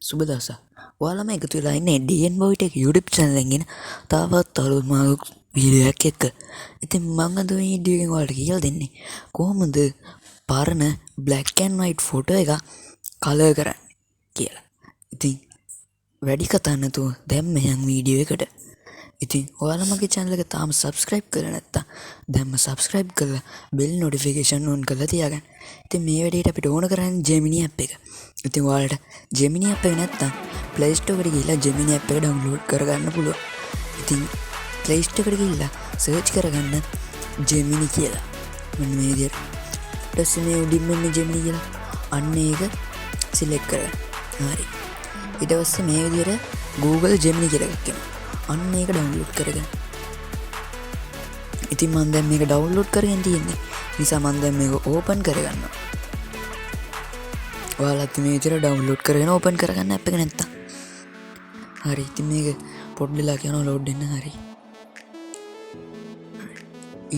සුබ දවසක්. ඔයාලම එකතු වෙලා ඉන්නේ DN Boy Tech YouTube channel එකෙන් තවත් අලුත් මාළුක් වීඩියෝ එකක් එක්ක. ඉතින් මම අද මේ වීඩියෝ එකෙන් ඔයාලට කියලා දෙන්නේ කොහොමද පරණ black and white photo එක color කරන්නේ කියලා. ඉතින් වැඩි කතා නැතුව දැන් මෙයන් වීඩියෝ එකට. ඉතින් ඔයාලා මගේ channel එක තාම subscribe කරලා නැත්නම් දැන්ම subscribe කරලා bell notification on කරලා තියාගන්න. ඉතින් මේ වැඩේට අපිට ඕන කරන්නේ Gemini app එක. ඉතින් ඔයාලට Gemini app එක නැත්නම් Play Store එකට ගිහිල්ලා Gemini app එක download කරගන්න පුළුවන්. ඉතින් Play Store එකට ගිහිල්ලා search කරගන්න Gemini කියලා. මෙන්න මේ විදිහට. ඊට පස්සේ මේ උඩින් මෙන්න Gemini කියලා අන්න ඒක select කරගන්න. හරි. ඊට පස්සේ මේ විදිහට Google Gemini කියලා එකක් එනවා. අන්න ඒක download කරගන්න. ඉතින් මම දැන් මේක download කරගෙන තියෙන්නේ. නිසා මම දැන් මේක open කරගන්නවා. ඔයාලත් මේ විදිහට download කරගෙන open කරගන්න app එක නැත්තම්. හරි. ඉතින් මේක පොඩ්ඩලා කියනවා load වෙන්න. හරි.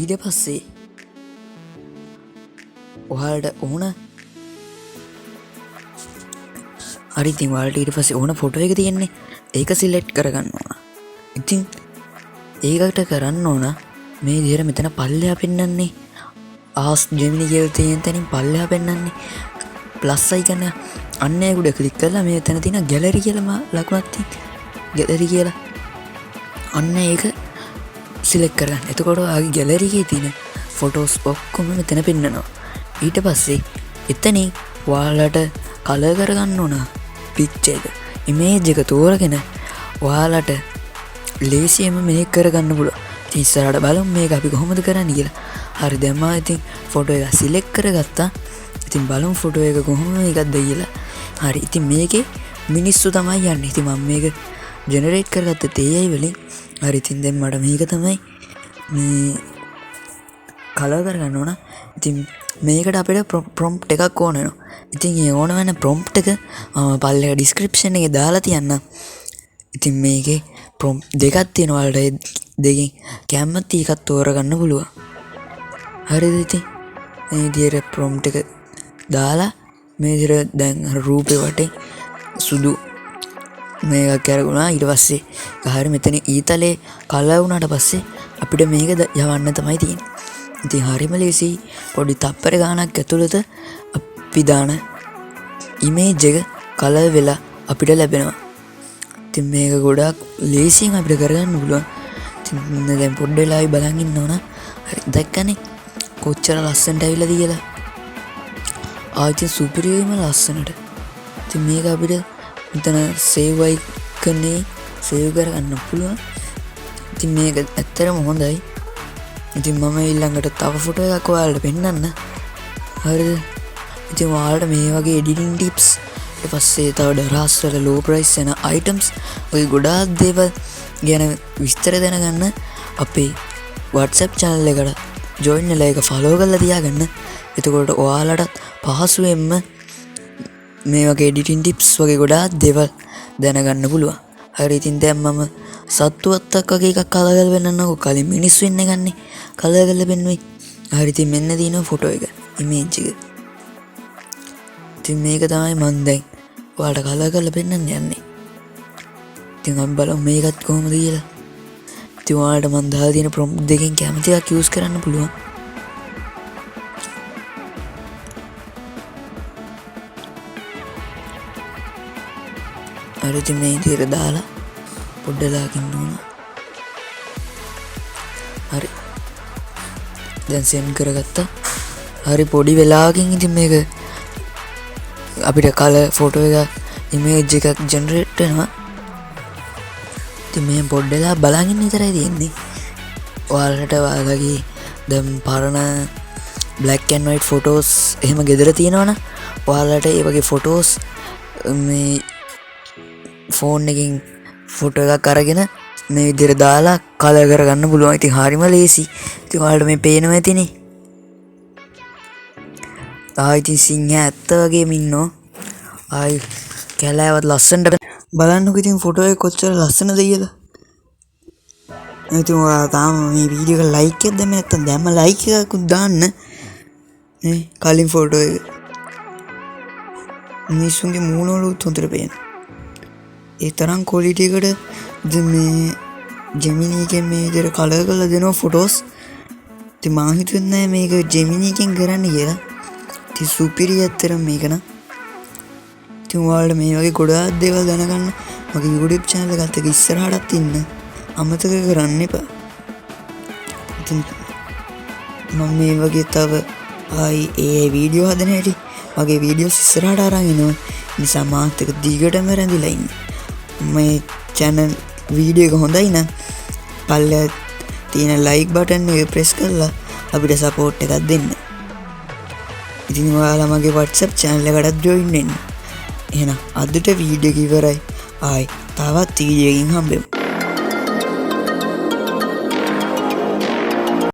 ඊට පස්සේ ඔයාලට ඕන හරි ඉතින් ඔයාලට ඊට පස්සේ ඕන ෆොටෝ එක තියෙන්නේ. ඒක select කරගන්න ඕන. ඉතින් ඒකට කරන්න ඕන මේ විදිහට මෙතන පල්ලෙහා පෙන්නන්නේ Ask Gemini කියලා තියෙන තැනින් පල්ලෙහා පෙන්නන්නේ plus icon එක. අන්න ඒක උඩ ක්ලික් කරලා මේ තැන තියෙන gallery කියලා ලකුණක් තියෙන gallery කියලා අන්න ඒක select කරගන්න. එතකොට ආගේ gallery එකේ තියෙන photos ඔක්කොම මෙතන පෙන්නනවා. ඊට පස්සේ එතනින් ඔයාලට color කරගන්න ඕන picture එක image එක තෝරගෙන ඔයාලට ලේසියෙන්ම මේක කරගන්න පුළුවන්. ඉතින් ඉස්සරහට බලමු මේක අපි කොහොමද කරන්නේ කියලා. හරි දැන් මම ඉතින් ෆොටෝ එක සිලෙක්ට් කරගත්තා. ඉතින් බලමු ෆොටෝ එක කොහොම එකක්ද කියලා. හරි ඉතින් මේකේ මිනිස්සු තමයි යන්නේ. ඉතින් මම මේක ජෙනරේට් කරගත්ත AI වලින්. හරි ඉතින් දැන් මට මේක තමයි මේ කලර් කරගන්න ඕන. ඉතින් මේකට අපිට ප්‍රොම්ප්ට් එකක් ඕන වෙනවා. ඉතින් ඒ ඕන වෙන ප්‍රොම්ප්ට් එක පල්ලෙහා ඩිස්ක්‍රිප්ෂන් එකේ දාලා තියන්නම්. ඉතින් මේකේ ප්‍රොම්ප්ට් දෙකක් තියෙනවා. වලට දෙකෙන් කැමති එකක් තෝරගන්න පුළුවන්. හරිද ඉතින් මේ විදිහට ප්‍රොම්ප්ට් එක දාලා මේ විදිහට දැන් රූපේ වටේ සුදු මේක කරගුණා. ඊට පස්සේ හරිය මෙතන ඊතලේ කලර් වුණාට පස්සේ අපිට මේක යවන්න තමයි තියෙන්නේ. ඉතින් හරියම ලේසි. පොඩි තප්පර ගානක් ඇතුළත අපි දාන ඉමේජ් එක කලර් වෙලා අපිට ලැබෙනවා. ඉතින් මේක ගොඩක් ලේසියෙන් අපිට කරගන්න පුළුවන්. ඉතින් දැන් පොඩ්ඩ වෙලාවයි බලන් ඉන්න ඕන. හරි දැක්කනේ කොච්චර ලස්සනට ඇවිල්ලාද කියලා. ආයිත් සුපිරියම ලස්සනට. ඉතින් මේක අපිට මෙතන save icon එකේ save කරගන්න පුළුවන්. ඉතින් මේක ඇත්තටම හොඳයි. ඉතින් මම ඊළඟට තව ෆොටෝ එකක් ඔයාලට පෙන්නන්න. හරිද? ඉතින් ඔයාලට මේ වගේ editing tips ඊට පස්සේ තව දරස් වල low price වෙන items ඔය ගොඩාක් දේවල් ගැන විස්තර දැනගන්න අපේ WhatsApp channel එකට join වෙලා ඒක follow කරලා තියාගන්න. එතකොට ඔයාලට පහසුවෙන්ම මේ වගේ editing tips වගේ ගොඩාක් දේවල් දැනගන්න පුළුවන්. හරි ඉතින් දැන් මම සත්තුවත්තක් වගේ එකක් කලර් කරලා පෙන්නන්නකෝ. කලින් මිනිස්සු ඉන්න ගන්නේ කලර් කරලා පෙන්නුවේ. හරි ඉතින් මෙන්න තියෙනවා ෆොටෝ එක image එක. ඉතින් මේක තමයි මම දැන් ඔයාලට කලර් කරලා පෙන්නන්න යන්නේ. ඉතින් අපි බලමු මේකත් කොහොමද කියලා. ඉතින් ඔයාලට මම දාලා තියෙන prompt දෙකෙන් කැමති එකක් use කරන්න පුළුවන්. හරි ඉතින් මේ විදිහට දාලා පොඩ්ඩලා ඉන්න ඕන. හරි. දැන් send කරගත්තා. හරි පොඩි වෙලාවකින් ඉතින් මේක අපිට කලර් ෆොටෝ එක ඉමේජ් එකක් ජෙනරේට් වෙනවා. ඉතින් මේ පොඩ්ඩලා බලන් ඉන්න විතරයි තියෙන්නේ. ඔයාලට ඔයාලගේ දැන් පරණ black and white photos එහෙම ගෙදර තියෙනවනම් ඔයාලට ඒ වගේ photos මේ ෆෝන් එකකින් ෆොටෝ එකක් අරගෙන මේ විදිහට දාලා කලර් කරගන්න පුළුවන්. ඉතින් හරිම ලේසි. ඉතින් ඔයාලට මේ පේනවා ඇතිනේ. ඉතින් සිංහයා ඇත්ත වගේම ඉන්නෝ. ආයි කැලෑවත් ලස්සනට බලන්නකෝ ඉතින් ෆොටෝ එක කොච්චර ලස්සනද කියලා. ඉතින් ඔයාලා තාම මේ වීඩියෝ එක ලයික් එකක් දැම්ම නැත්නම් දැම්ම ලයික් එකක් දාන්න. මේ කලින් ෆොටෝ එක මිනිස්සුන්ගේ මූණ වල උත් හොඳට පේනවා. ඒ තරම් කොලිටියකට මේ ජෙමිනීකෙන් මේ විදිහට කලර් කරලා දෙනවා ෆොටෝස්. ඉතින් මං හිතුවේ නෑ මේක ජෙමිනීකෙන් කරන්න කියලා. ඉතින් සුපිරි ඇත්තටම මේක නම්. ඉතින් ඔයාලට මේ වගේ ගොඩාක් දේවල් දැනගන්න මගේ YouTube channel එකත් එක්ක ඉස්සරහටත් ඉන්න අමතක කරන්න එපා. ඉතින් මම මේ වගේ තව ආයි ඒ වීඩියෝ හදන හැටි මගේ වීඩියෝස් ඉස්සරහට අරන් එනවා. නිසා මාත් එක්ක දිගටම රැඳිලා ඉන්න. මේ channel වීඩියෝ එක හොඳයි නම් පල්ලෙහා තියෙන like button එක press කරලා අපිට support එකක් දෙන්න. ඉතින් ඔයාලා මගේ WhatsApp channel එකටත් join වෙන්න. එහෙනම් අදට වීඩියෝ එක ඉවරයි. ආයි තවත් වීඩියෝ එකකින් හම්බෙමු.